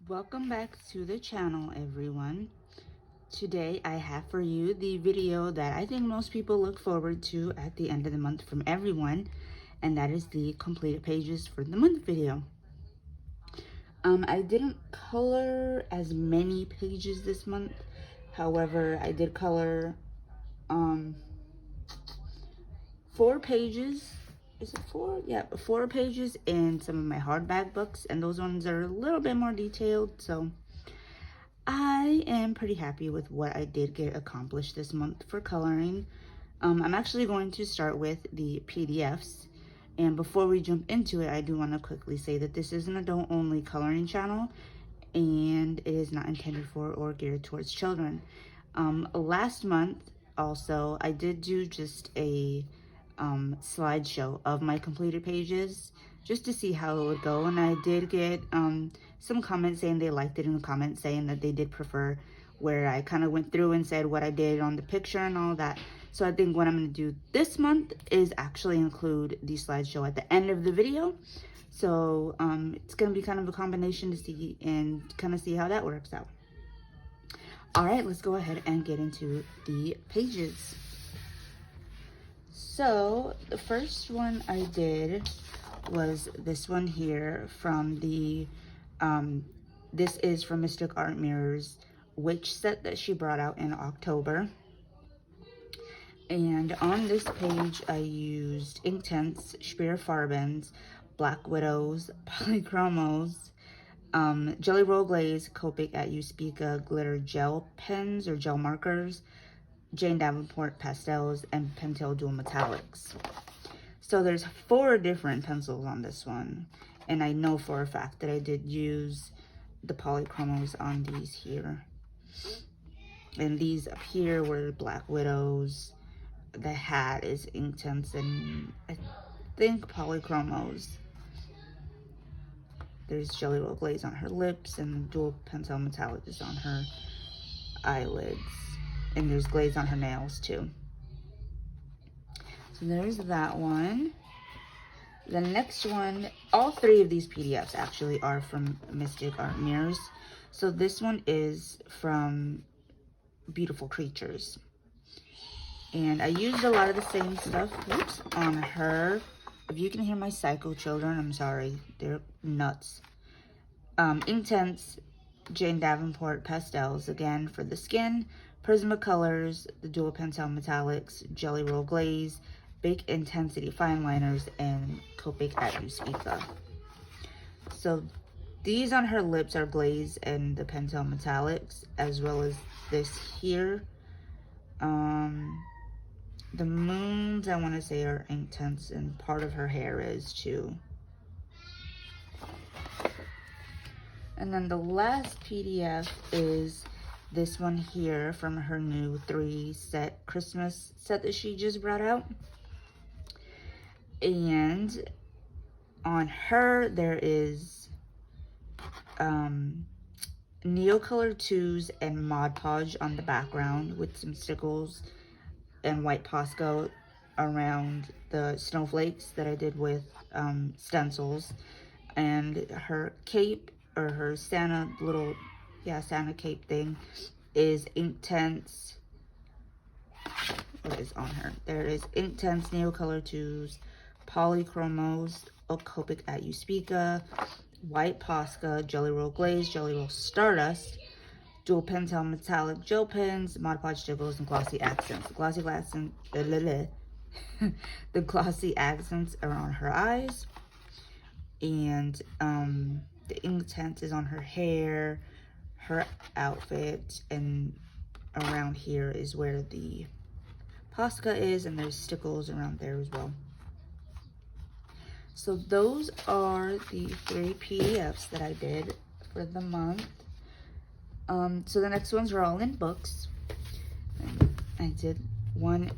Welcome back to the channel, everyone. Today I have for you the video that I think most people look forward to at the end of the month from everyone, and that is the completed pages for the month video. I didn't color as many pages this month. However, I did color 4 pages. Is it 4? Yeah, 4 pages in some of my hardback books, and those ones are a little bit more detailed, so I am pretty happy with what I did get accomplished this month for coloring. I'm actually going to start with the PDFs. And before we jump into it, I do want to quickly say that this is an adult-only coloring channel, and it is not intended for or geared towards children. Last month, also, I did do just a slideshow of my completed pages just to see how it would go, and I did get some comments saying they liked it in the comments, saying that they did prefer where I kind of went through and said what I did on the picture and all that. So I think what I'm going to do this month is actually include the slideshow at the end of the video. So it's going to be kind of a combination to see and kind of see how that works out. All right, let's go ahead and get into the pages. So the first one I did was this one here from the, this is from Mystic Art Mirror's Witch set that she brought out in October. And on this page, I used Inktense, Spear Farbens, Black Widows, Polychromos, Jelly Roll Glaze, Copic at Uspika glitter gel pens or gel markers, Jane Davenport pastels, and Pentel dual metallics. So there's 4 different pencils on this one, and I know for a fact that I did use the Polychromos on these here. And these up here were Black Widows. The hat is Inktense and I think Polychromos. There's Jelly Roll Glaze on her lips, and dual Pentel metallic is on her eyelids. And there's glaze on her nails too. So there's that one. The next one, all 3 of these PDFs actually are from Mystic Art Mirrors. So this one is from Beautiful Creatures. And I used a lot of the same stuff, on her. If you can hear my psycho children, I'm sorry. They're nuts. Inktense, Jane Davenport pastels, again, for the skin. Prismacolors, the dual Pentel metallics, Jelly Roll Glaze, Big Intensity fine liners, and Copic at Uspika. So these on her lips are glaze and the Pentel metallics, as well as this here. The moons, I want to say, are Inktense, and part of her hair is too. And then the last PDF is this one here from her new 3-set Christmas set that she just brought out. And on her, there is Neocolor 2s and Mod Podge on the background with some stickles and white Posca around the snowflakes that I did with stencils. And her cape, or her Santa little, Santa cape thing, is Inktense. What is on her? There is Inktense, Neocolor 2s, Polychromos, Copic at Uspika, white Posca, Jelly Roll Glaze, Jelly Roll Stardust, dual Pentel metallic gel pens, Mod Podge stickles, and glossy accents. The glossy accents are on her eyes, and the Inktense is on her hair, her outfit, and around here is where the Posca is, and there's stickles around there as well. So those are the 3 PDFs that I did for the month. So the next ones are all in books. And I did one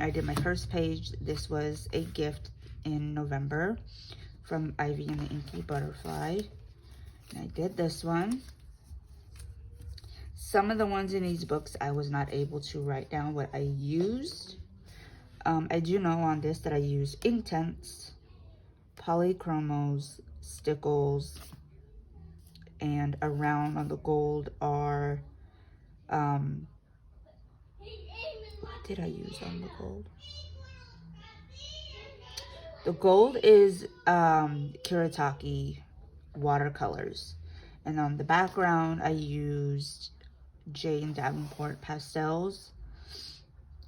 I did my first page. This was a gift in November from Ivy and the Inky Butterfly. And I did this one. Some of the ones in these books, I was not able to write down what I used. I do know on this that I used Inktense, Polychromos, stickles, and around on the gold are, what did I use on the gold? The gold is Kuretake watercolors. And on the background, I used Jane Davenport pastels.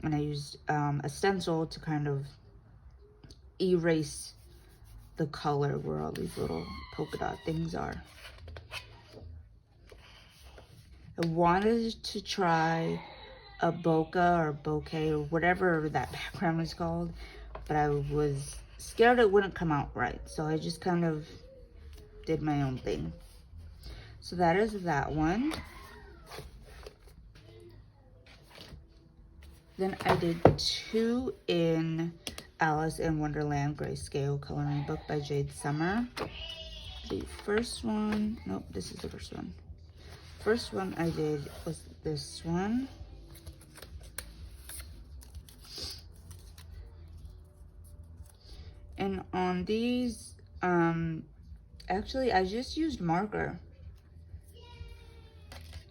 And I used a stencil to kind of erase the color where all these little polka dot things are. I wanted to try a bokeh or bouquet or whatever that background is called, but I was scared it wouldn't come out right. So I just kind of did my own thing. So that is that one. Then I did 2 in Alice in Wonderland Grayscale coloring book by Jade Summer. The first one, nope, this is the first one. First one I did was this one. And on these, actually I just used marker.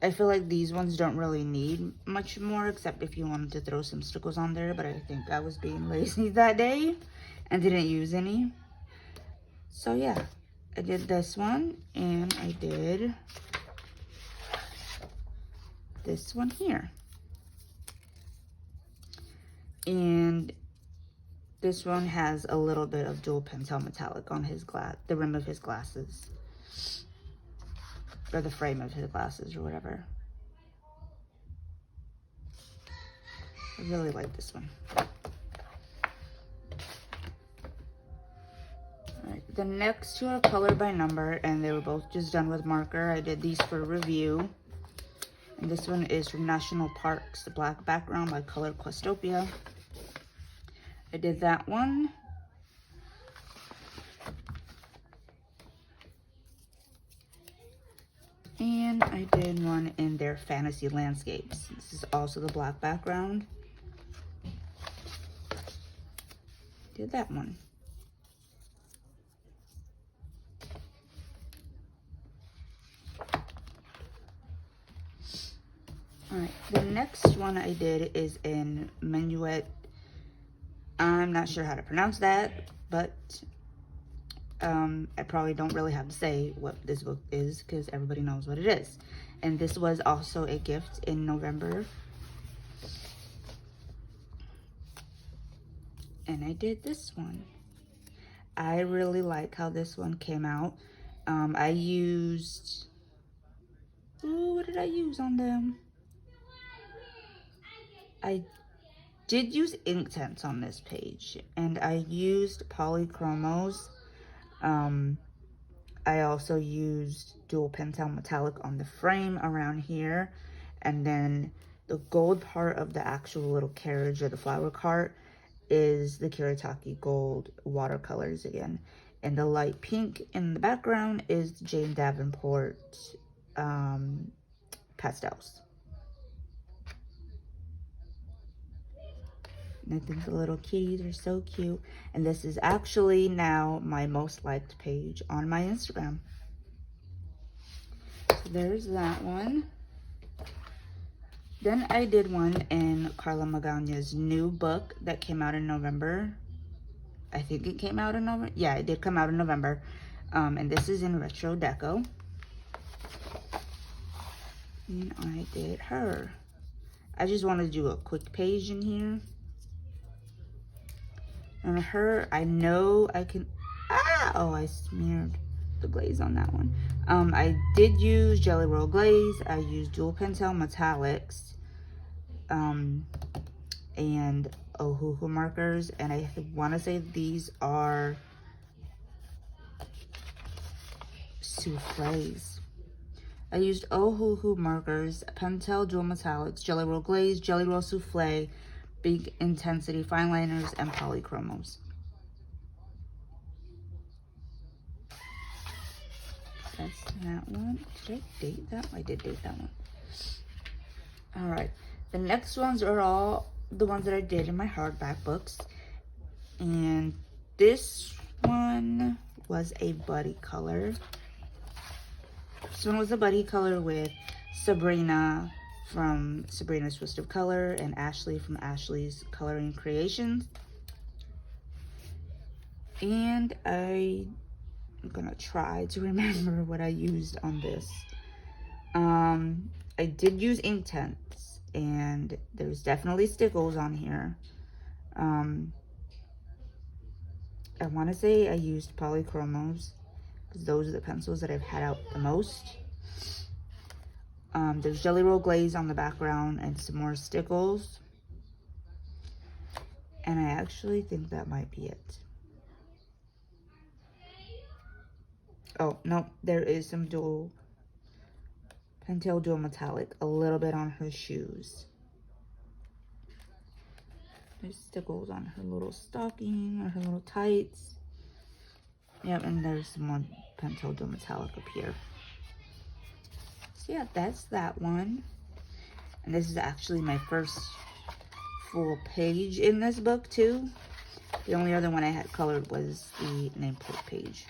I feel like these ones don't really need much more, except if you wanted to throw some stickles on there, but I think I was being lazy that day and didn't use any. So yeah, I did this one, and I did this one here. And this one has a little bit of dual pentel metallic on his the rim of his glasses. Or the frame of his glasses or whatever. I really like this one. Alright, the next 2 are color by number, and they were both just done with marker. I did these for review. And this one is from National Parks, The Black Background by Color Questopia. I did that one. And I did one in their Fantasy Landscapes. This is also the black background. Did that one. Alright, the next one I did is in Menuet. I'm not sure how to pronounce that, but I probably don't really have to say what this book is because everybody knows what it is. And this was also a gift in November. And I did this one. I really like how this one came out. I used, what did I use on them? I did use Inktense on this page, and I used polychromos. I also used dual pentel metallic on the frame around here, and then the gold part of the actual little carriage or the flower cart is the Kuretake gold watercolors again, and the light pink in the background is Jane Davenport pastels. And I think the little kitties are so cute. And this is actually now my most liked page on my Instagram. So there's that one. Then I did one in Carla Magana's new book that came out in November. I think it came out in November. Yeah, it did come out in November. And this is in Retro Deco. And I did her. I just wanted to do a quick page in here. And her, I know I can, oh, I smeared the glaze on that one. I did use Jelly Roll Glaze. I used dual pentel metallics, and Ohuhu markers. And I want to say these are souffles. I used Ohuhu markers, pentel dual metallics, Jelly Roll Glaze, Jelly Roll Souffle, Big Intensity fine liners, and polychromos. That's that one. Did I date that? I did date that one. Alright, the next ones are all the ones that I did in my hardback books. And this one was a buddy color. This one was a buddy color with Sabrina from Sabrina's Twisted Color and Ashley from Ashley's Coloring Creations. And I'm gonna try to remember what I used on this. I did use Inktense, and there's definitely stickles on here. I want to say I used Polychromos, because those are the pencils that I've had out the most. There's Jelly Roll Glaze on the background and some more stickles. And I actually think that might be it. Oh, no, there is some Pentel Dual Metallic, a little bit on her shoes. There's stickles on her little stocking or her little tights. Yep, and there's some more Pentel Dual Metallic up here. So yeah, that's that one. And this is actually my first full page in this book too. The only other one I had colored was the nameplate page.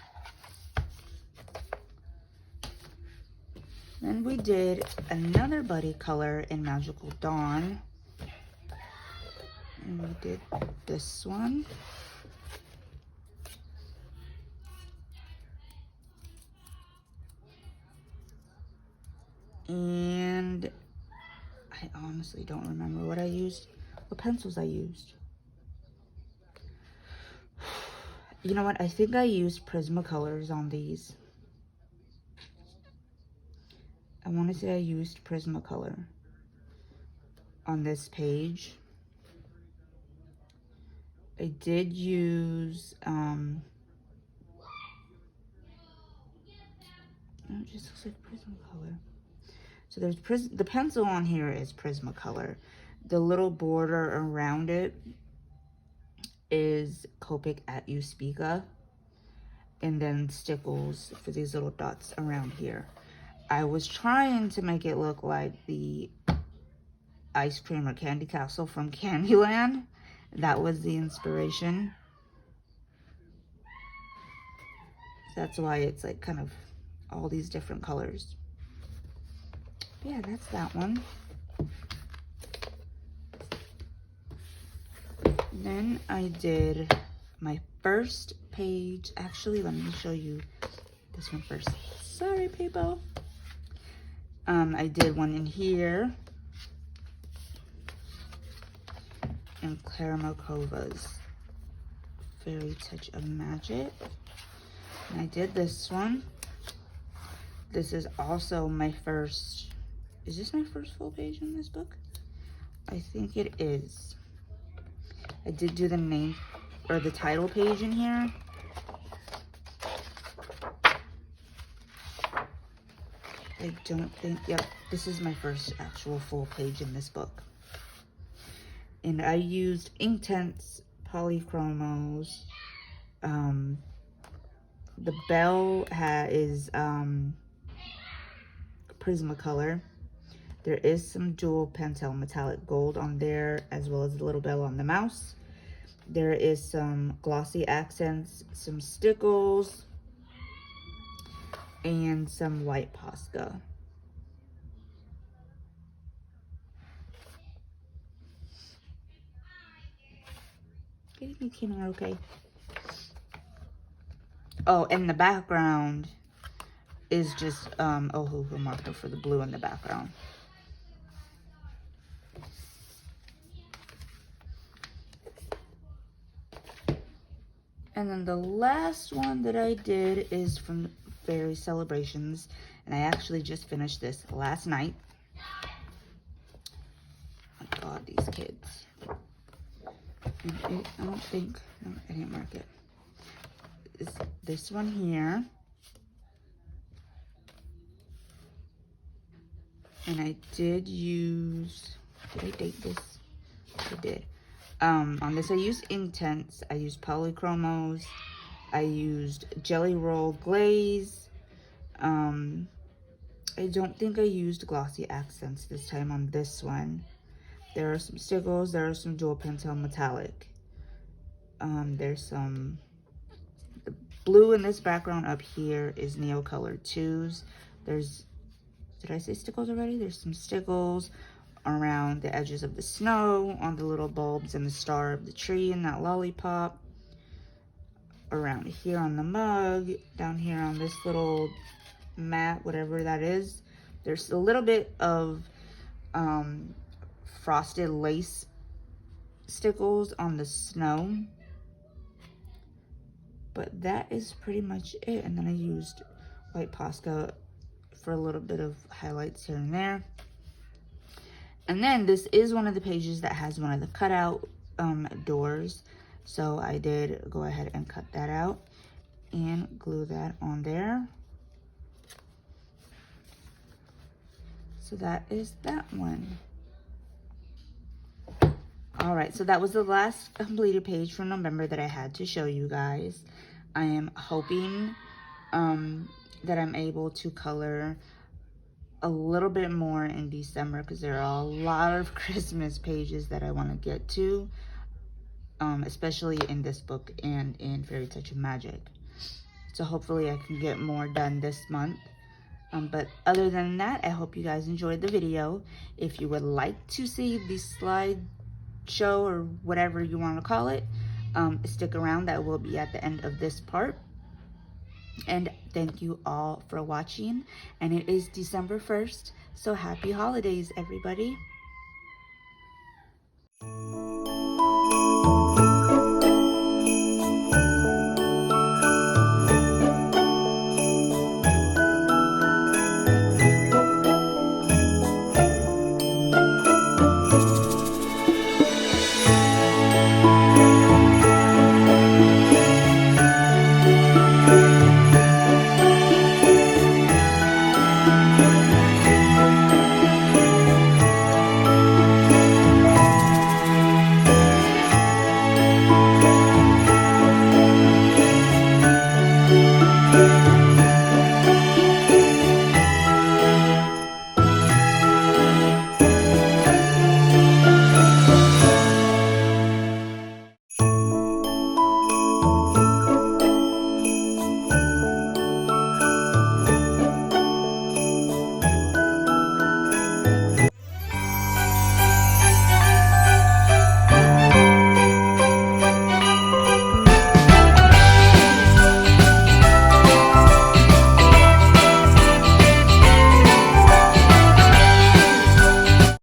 Then we did another buddy color in Magical Dawn. And we did this one. And I honestly don't remember what pencils I used. You know what? I think I used Prismacolors on these. I want to say I used Prismacolor on this page. I did use, it just looks like Prismacolor. So there's the pencil on here is Prismacolor. The little border around it is Copic at Uspika. And then stickles for these little dots around here. I was trying to make it look like the ice cream or candy castle from Candyland. That was the inspiration. That's why it's like kind of all these different colors. But yeah, that's that one. Then I did my first page. Actually, let me show you this one first. Sorry, people. I did one in here. And Clara Mokova's Fairy Touch of Magic. And I did this one. This is also my first, is this my first full page in this book? I think it is. I did do the name or the title page in here. I don't think, yep, this is my first actual full page in this book. And I used Inktense, Polychromos. The bell is Prismacolor. There is some dual Pentel Metallic Gold on there, as well as the little bell on the mouse. There is some glossy accents, some stickles, and some white Posca. It came out okay. Oh, and the background is just Ohuhu marker for the blue in the background. And then the last one that I did is from Fairy Celebrations, and I actually just finished this last night. Oh my God, these kids. I don't think, no, I didn't mark it. It's this one here. And I did use, did I date this? I did. On this I used Inktense, I used Polychromos, I used Jelly Roll Glaze. I don't think I used glossy accents this time on this one. There are some stickles, there are some dual Pentel Metallic. There's some, the blue in this background up here is Neo Color 2s. There's, did I say stickles already? There's some stickles around the edges of the snow, on the little bulbs and the star of the tree and that lollipop. Around here on the mug, down here on this little mat, whatever that is. There's a little bit of frosted lace stickles on the snow. But that is pretty much it. And then I used white Posca for a little bit of highlights here and there. And then this is one of the pages that has one of the cutout doors. So I did go ahead and cut that out and glue that on there. So that is that one. All right, so that was the last completed page for November that I had to show you guys. I am hoping that I'm able to color a little bit more in December, because there are a lot of Christmas pages that I want to get to, especially in this book and in Fairy Touch of Magic. So hopefully I can get more done this month. But other than that, I hope you guys enjoyed the video. If you would like to see the slide show or whatever you want to call it, stick around. That will be at the end of this part. And thank you all for watching. And it is December 1st, so happy holidays, everybody.